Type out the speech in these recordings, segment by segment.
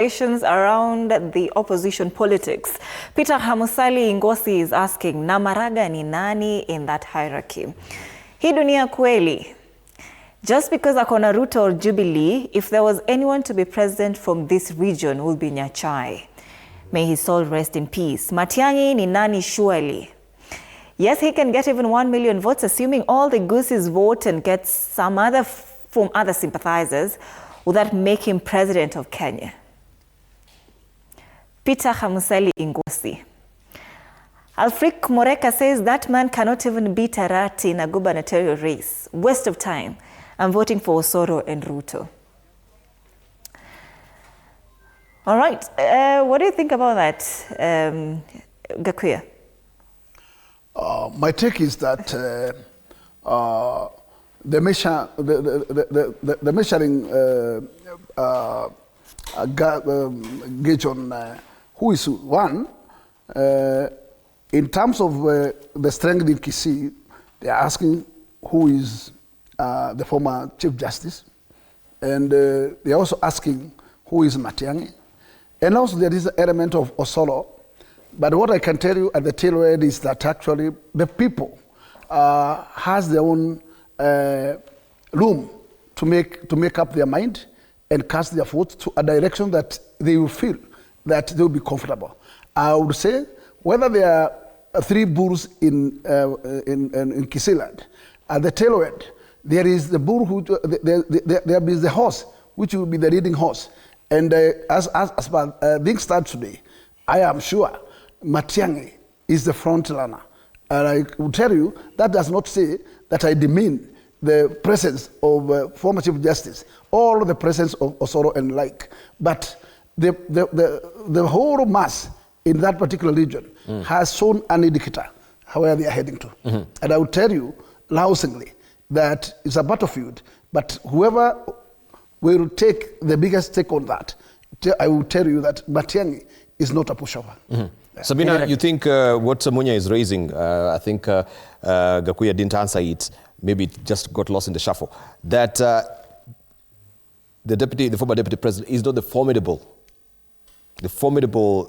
around the opposition politics. Peter Hamusali Ngosi is asking, Namaraga ni nani in that hierarchy? Hii dunia kweli. Just because akona Ruto or Jubilee, if there was anyone to be president from this region, would be Nyachai. May his soul rest in peace. Matiang'i ni nani surely? Yes, he can get even 1 million votes, assuming all the Gusii's vote and get some other from other sympathizers. Will that make him president of Kenya? Peter Hamusali Ngosi. Alfric Moreka says that man cannot even beat Arati in a gubernatorial race. Waste of time. I'm voting for Osoro and Ruto. All right. What do you think about that, Gakuya? My take is that the measuring gauge on who is one, in terms of the strength in Gusii, they are asking who is the former Chief Justice, and they are also asking who is Matiang'i, and also there is an element of Osoro. But what I can tell you at the tail end is that actually the people has their own room to make up their mind and cast their vote to a direction that they will feel that they will be comfortable. I would say whether there are 3 bulls in Gusii land, at the tail end there is the bull who there is the horse which will be the leading horse, and as things start today, I am sure Matiang'i is the front runner, and I will tell you that does not say that I demean the presence of former Chief Justice or the presence of Osoro and like, but the whole mass in that particular region has shown an indicator where they are heading to. And I will tell you loudly that it's a battlefield, but whoever will take the biggest take on that, I will tell you that Matiang'i is not a pushover. Sabina, you think what Samunya is raising, I think Gakuya didn't answer it, maybe it just got lost in the shuffle, that the former deputy president is not the formidable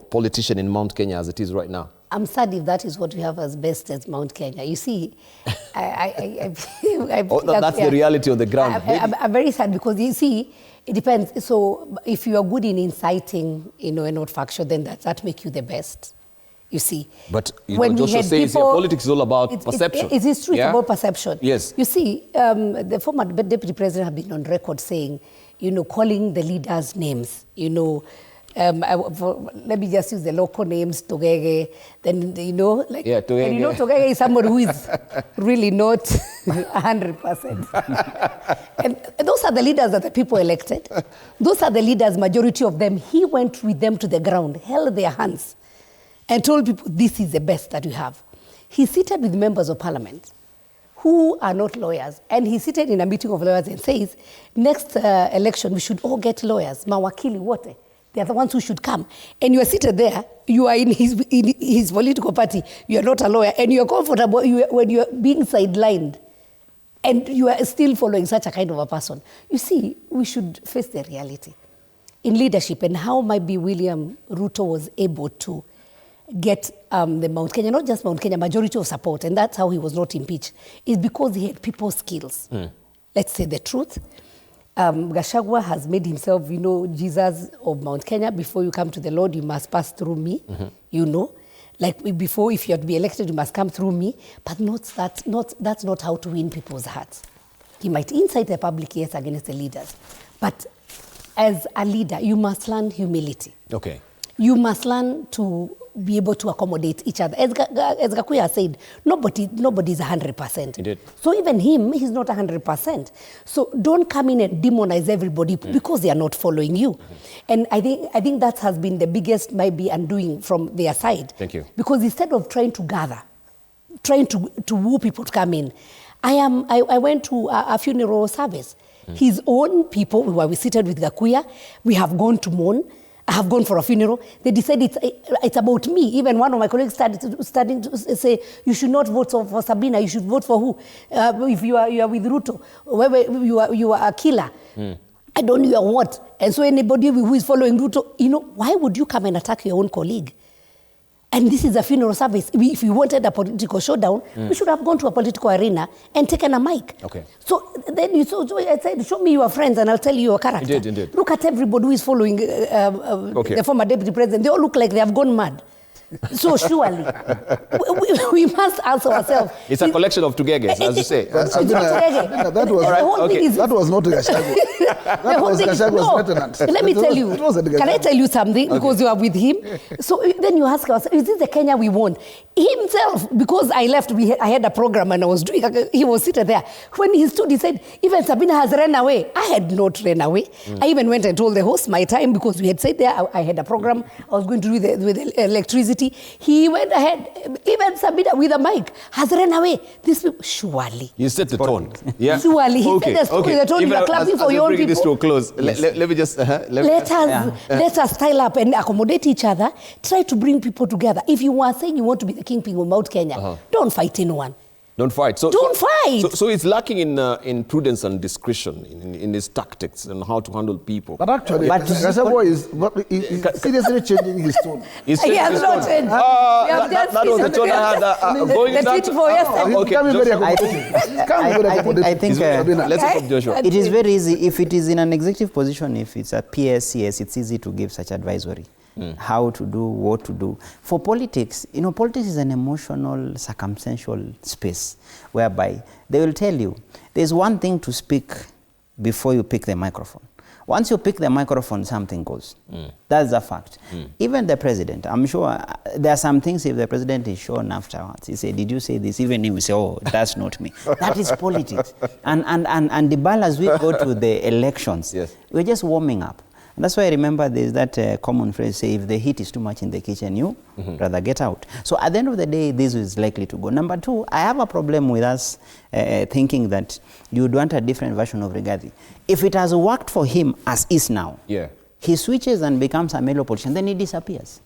politician in Mount Kenya as it is right now. I'm sad if that is what we have as best as Mount Kenya. You see, that's the reality on the ground. I'm very sad because you see, it depends. So if you are good in inciting, and not faction, then that makes you the best. You see. But Joshua says politics is all about perception. It is true, it's about perception. Yes. You see, the former deputy president have been on record saying, calling the leaders names, let me just use the local names, Togege, then, like, yeah, Togege. And Togege is someone who is really not 100%. And those are the leaders that the people elected. Those are the leaders, majority of them. He went with them to the ground, held their hands, and told people, this is the best that we have. He seated with members of parliament who are not lawyers. And he seated in a meeting of lawyers and says, next election, we should all get lawyers, mawakili wote. They are the ones who should come. And you are seated there, you are in his political party, you are not a lawyer, and you are comfortable when you are being sidelined, and you are still following such a kind of a person. You see, we should face the reality in leadership, and how might be William Ruto was able to get the Mount Kenya, not just Mount Kenya, majority of support, and that's how he was not impeached, is because he had people skills. Let's say the truth. Gachagua has made himself, Jesus of Mount Kenya. Before you come to the Lord, you must pass through me, Like before, if you are to be elected, you must come through me. But that's not how to win people's hearts. He might incite the public, yes, against the leaders. But as a leader, you must learn humility. Okay. You must learn to be able to accommodate each other. As Gakuya said, nobody is 100%. He did. So even him, he's not 100%. So don't come in and demonize everybody because they are not following you. And I think that has been the biggest maybe undoing from their side. Thank you. Because instead of trying to gather, trying to woo people to come in, I went to a funeral service. His own people, we seated with Gakuya, we have gone to mourn. I have gone for a funeral. They decided it's about me. Even one of my colleagues starting to say, you should not vote for Sabina, you should vote for who? If you are with Ruto, you are a killer. I don't know what. And so anybody who is following Ruto, why would you come and attack your own colleague? And this is a funeral service. If we wanted a political showdown, we should have gone to a political arena and taken a mic. Okay. So then so I said, show me your friends and I'll tell you your character. Indeed. Look at everybody who is following the former deputy president. They all look like they have gone mad. So surely, we must ask ourselves. It's a collection of tugeges, as you say. That was not Gachagua. That was Gachagua's lieutenant. Let me tell you. Can I tell you something? Because you are with him. So then you ask yourself, is this the Kenya we want? Himself, because I left, I had a program and I was doing, he was seated there. When he stood, he said, even Sabina has run away. I had not run away. I even went and told the host my time because we had said there, I had a program. I was going to do with the electricity. He went ahead, even Sabina with a mic has run away. This people, surely. You set the tone. Yeah. Surely. He said the story. They told you are clapping for your own people. This to a close. Yes. Let me just... Let us style up and accommodate each other. Try to bring people together. If you are saying you want to be the kingpin of Mount Kenya, don't fight anyone. Don't fight. Don't fight. So it's lacking in prudence and discretion in his tactics and how to handle people. But actually, Gachagua is seriously changing his tone. He has not changed. That was the tone I had going I think let's go Joshua. It is very easy. If it is in an executive position, if it's a PSCS, it's easy to give such advisory. How to do, what to do. For politics, politics is an emotional, circumstantial space whereby they will tell you, there's one thing to speak before you pick the microphone. Once you pick the microphone, something goes. That's a fact. Even the president, I'm sure there are some things if the president is shown afterwards, he said, did you say this? Even if we say, oh, that's not me. That is politics. And the ball as we go to the elections, we're just warming up. And that's why I remember there's that common phrase, say, if the heat is too much in the kitchen, you rather get out. So at the end of the day, this is likely to go. Number two, I have a problem with us thinking that you would want a different version of Rigathi. If it has worked for him as is now, he switches and becomes a mellow politician, then he disappears.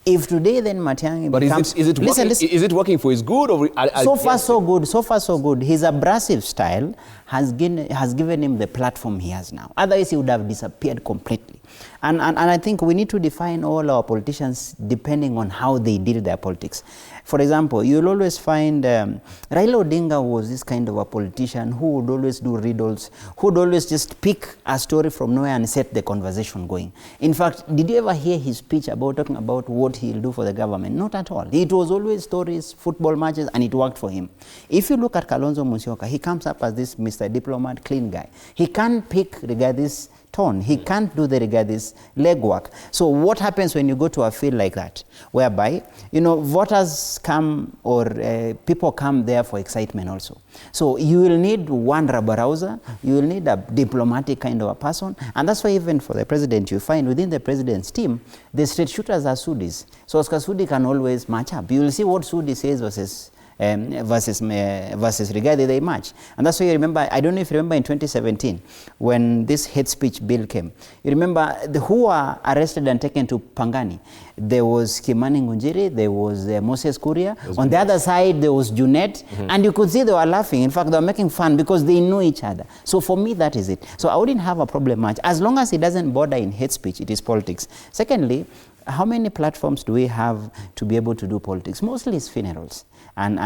If today then Matiang'i becomes... But is it working for his good? Or so far so good, so far so good. His abrasive style has given him the platform he has now. Otherwise he would have disappeared completely. And I think we need to define all our politicians depending on how they deal their politics. For example, you'll always find Raila Odinga was this kind of a politician who would always do riddles, who would always just pick a story from nowhere and set the conversation going. In fact, did you ever hear his speech about talking about what he'll do for the government? Not at all. It was always stories, football matches, and it worked for him. If you look at Kalonzo Musyoka, he comes up as this Mr. Diplomat, clean guy. He can't pick Rigathis tone. He can't do the Rigathis legwork. So what happens when you go to a field like that, whereby, voters come or people come there for excitement also. So you will need one rabble-rouser, you will need a diplomatic kind of a person, and that's why even for the president, you find within the president's team, the straight shooters are Sudis. So Oscar Sudi can always match up. You will see what Sudi says versus Rigathi, they match. And that's why you remember, I don't know if you remember in 2017, when this hate speech bill came, you remember who were arrested and taken to Pangani? There was Kimani Ngunjiri, there was Moses Kuria. On the other side, there was Junet, and you could see they were laughing. In fact, they were making fun because they know each other. So for me, that is it. So I wouldn't have a problem much. As long as it doesn't border in hate speech, it is politics. Secondly, how many platforms do we have to be able to do politics? Mostly it's funerals and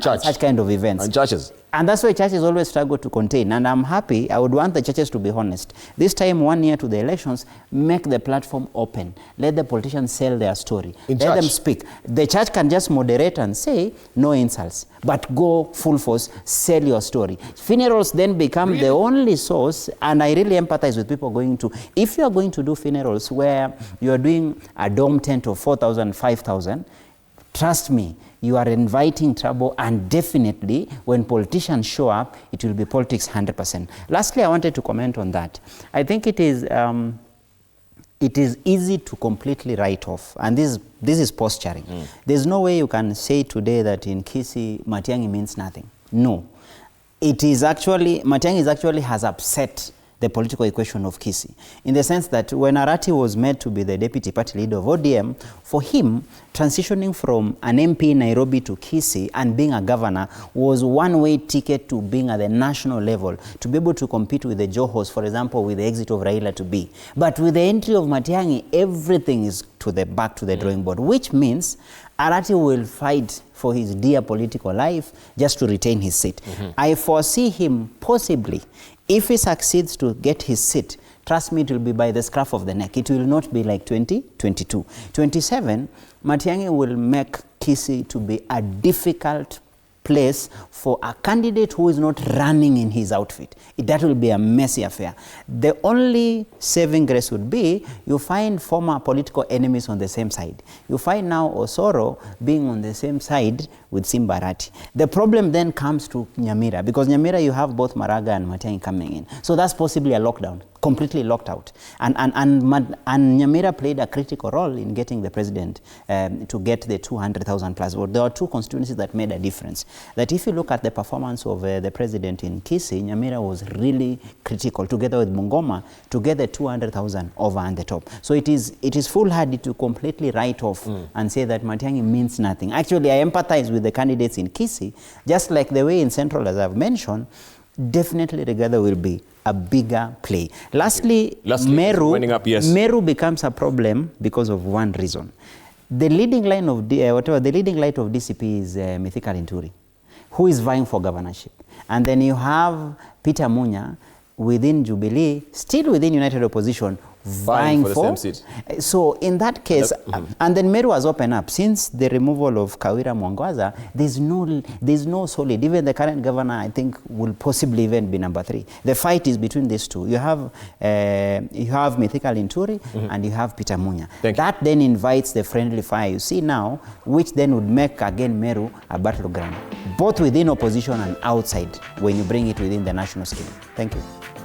such kind of events. And churches. And that's why churches always struggle to contain. And I'm happy, I would want the churches to be honest. This time, 1 year to the elections, make the platform open. Let the politicians sell their story. Let them speak. The church can just moderate and say, no insults. But go full force, sell your story. Funerals then become the only source, and I really empathize with people going to, if you are going to do funerals where you are doing a dome tent of 4,000, 5,000, trust me, you are inviting trouble, and definitely when politicians show up, it will be politics 100%. Lastly, I wanted to comment on that. I think it is easy to completely write off, and this is posturing. There's no way you can say today that in Gusii, Matiang'i means nothing. No. It is actually, Matiang'i actually has upset the political equation of Gusii, in the sense that when Arati was made to be the deputy party leader of ODM, for him, transitioning from an MP in Nairobi to Gusii and being a governor was one-way ticket to being at the national level, to be able to compete with the Johos, for example, with the exit of Raila to be. But with the entry of Matiang'i, everything is back to the drawing board, which means Arati will fight for his dear political life just to retain his seat. I foresee him possibly, if he succeeds to get his seat, trust me, it will be by the scruff of the neck. It will not be like 2022. 27, Matiang'i will make Gusii to be a difficult place for a candidate who is not running in his outfit. That will be a messy affair. The only saving grace would be you find former political enemies on the same side. You find now Osoro being on the same side with Simba Arati. The problem then comes to Nyamira, because Nyamira you have both Maraga and Matiang'i coming in. So that's possibly a lockdown, completely locked out. And Nyamira played a critical role in getting the president to get the 200,000 plus vote. There are two constituencies that made a difference. That if you look at the performance of the president in Gusii, Nyamira was really critical, together with Bungoma, to get the 200,000 over and the top. So it is foolhardy to completely write off and say that Matiang'i means nothing. Actually, I empathize with the candidates in Gusii, just like the way in Central, as I've mentioned. Definitely Rigathi will be a bigger play. Lastly, Meru becomes a problem because of one reason. The leading line of the leading light of DCP is Mithika Linturi, who is vying for governorship. And then you have Peter Munya within Jubilee, still within United Opposition, vying for the same seat. So in that case, and then Meru has opened up. Since the removal of Kawira Mwangwaza, there's no solid. Even the current governor, I think, will possibly even be number 3. The fight is between these two. You have Mithika Linturi and you have Peter Munya. That then invites the friendly fire you see now, which then would make again Meru a battleground, both within opposition and outside when you bring it within the national scheme. Thank you.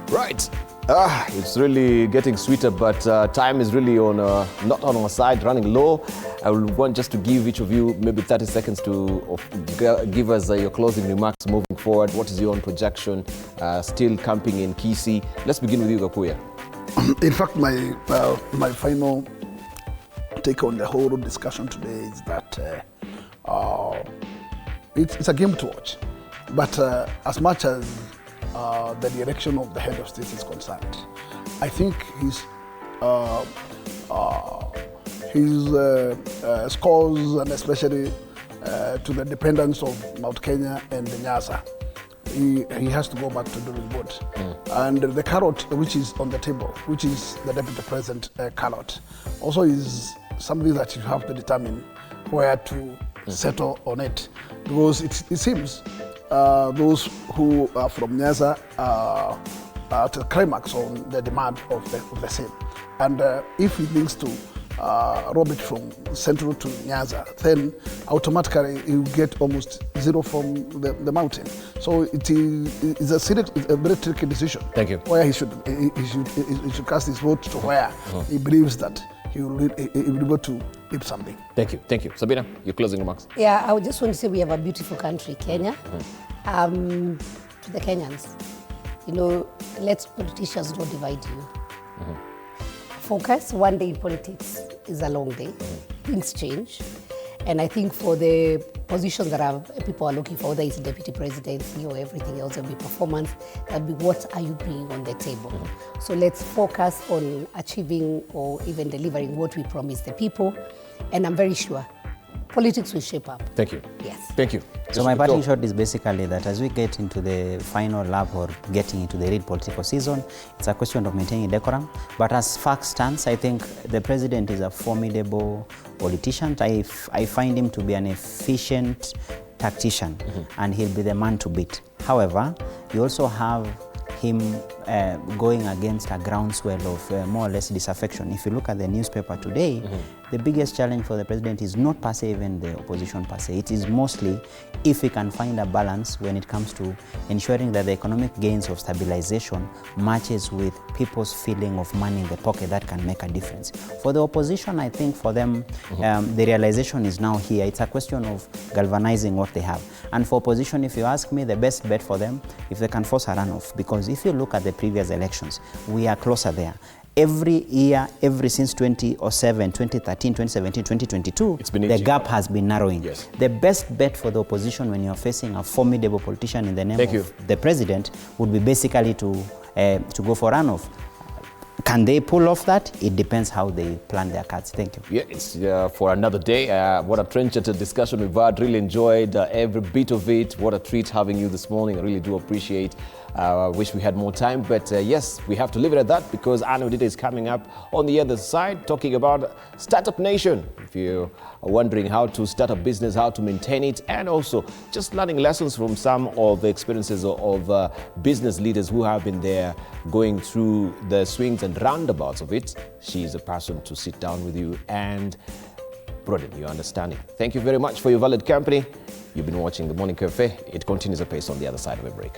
Right. It's really getting sweeter, but time is really on not on our side, running low. I will want just to give each of you maybe 30 seconds to give us your closing remarks moving forward. What is your own projection? Still camping in Gusii. Let's begin with you, Gakuya. In fact, my final take on the whole discussion today is that it's a game to watch. But as much as the direction of the head of state is concerned, I think his scores, and especially to the dependence of Mount Kenya and the Nyasa, he has to go back to drawing board. And the carrot which is on the table, which is the deputy president carrot, also is something that you have to determine where to settle on it, because it seems those who are from Nyasa are at a climax on the demand of the same. And if he thinks to rob it from Central to Nyasa, then automatically you get almost zero from the mountain. So it's a very tricky decision. Thank you. Where he should cast his vote to where he believes that he will be able to reap something. Thank you. Thank you. Sabina, your closing remarks. Yeah, I would just want to say we have a beautiful country, Kenya. To the Kenyans, let politicians not divide you. Focus. One day in politics is a long day. Things change. And I think for the positions that people are looking for, whether it's deputy presidency or everything else, there'll be performance, there'll be what are you bringing on the table. So let's focus on achieving or even delivering what we promise the people. And I'm very sure politics will shape up. Thank you. Yes. Thank you. So my parting shot is basically that as we get into the final lap or getting into the real political season, it's a question of maintaining decorum. But as facts stands, I think the president is a formidable politician. I find him to be an efficient tactician, and he'll be the man to beat. However, you also have him going against a groundswell of more or less disaffection. If you look at the newspaper today, the biggest challenge for the president is not per se even the opposition per se. It is mostly if we can find a balance when it comes to ensuring that the economic gains of stabilization matches with people's feeling of money in the pocket that can make a difference. For the opposition, I think for them, the realization is now here. It's a question of galvanizing what they have. And for opposition, if you ask me, the best bet for them, if they can force a runoff, because if you look at the previous elections, we are closer there. Every year, since 2007, 2013, 2017, 2022, the gap has been narrowing. Yes. The best bet for the opposition when you're facing a formidable politician in the name of the president would be basically to go for runoff. Can they pull off that? It depends how they plan their cards. Thank you. Yeah, it's for another day. What a trenchant discussion we've had. Really enjoyed every bit of it. What a treat having you this morning. I really do appreciate. Wish we had more time, but yes, we have to leave it at that because Anno Dida is coming up on the other side talking about Startup Nation. If you are wondering how to start a business, how to maintain it, and also just learning lessons from some of the experiences of business leaders who have been there going through the swings and roundabouts of it. She's a person to sit down with you and broaden your understanding. Thank you very much for your valued company. You've been watching The Morning Cafe. It continues apace on the other side of a break.